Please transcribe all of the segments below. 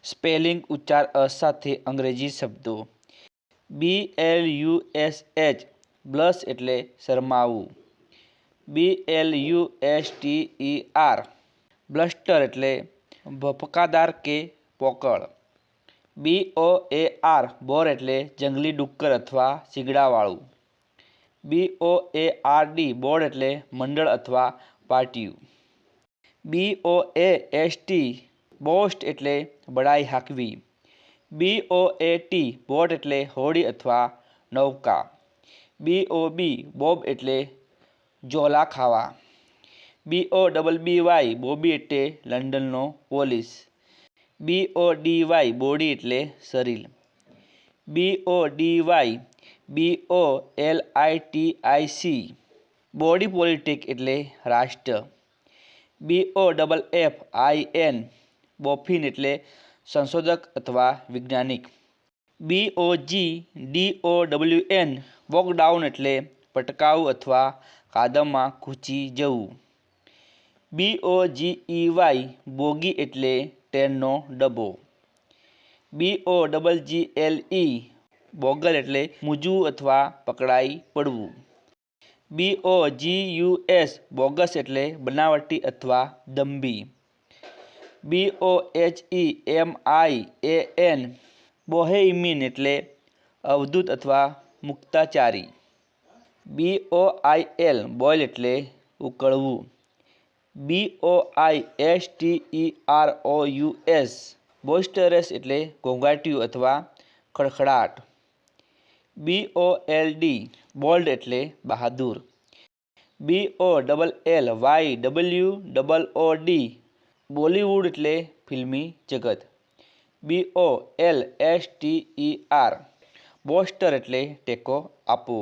Spelling ઉચ્ચાર અ સાથે અંગ્રેજી શબ્દો. BLUSH બ્લશ એટલે શરમાવું. BLUSTER બ્લસ્ટર એટલે ભપકાદાર કે પોકળ. BOAR બોર એટલે જંગલી ડુક્કર અથવા શીંગડાવાળું. BOARD બોર્ડ એટલે મંડળ અથવા પાટિયું. BOAST બોસ્ટ એટલે બડાઈ હાંકવી. BOAT બોટ એટલે હોડી અથવા નૌકા. BOB બોબ એટલે જોલા ખાવા. BOBBY બોબી એટલે લંડનનો પોલીસ. BODY બોડી એટલે શરીર. BOLITIC બોડી પોલિટિક એટલે રાષ્ટ્ર. BOFFIN બોફિન એટલે સંશોધક અથવા વૈજ્ઞાનિક. BOGDOWN વોક ડાઉન એટલે પટકાવું અથવા કાદવમાં કૂદી જવું. BOGEY બોગી એટલે ટ્રેનનો ડબ્બો. BOGGLE બોગલ એટલે મૂંઝવું અથવા પકડાઈ પડવું. BOGUS બોગસ એટલે બનાવટી અથવા દંભી. BOHEMIAN બોહેમિયન એટલે અવધૂત અથવા મુક્તાચારી. BOIL બોઇલ એટલે ઉકળવું. BOISTEROUS બોઇસ્ટરસ એટલે ઘોંઘાટિયું અથવા ખડખડાટ. BOLD બોલ્ડ એટલે બહાદુર. BOLLYWOOD બોલિવૂડ એટલે ફિલ્મી જગત. BOLSTER બોસ્ટર એટલે ટેકો આપવો.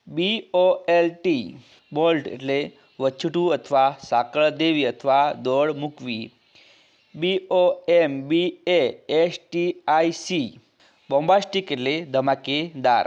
BOLT બોલ્ટ એટલે વછૂટું અથવા સાંકળ દેવી અથવા દોડ મૂકવી. BOMBASTIC બોમ્બાસ્ટિક એટલે ધમાકેદાર.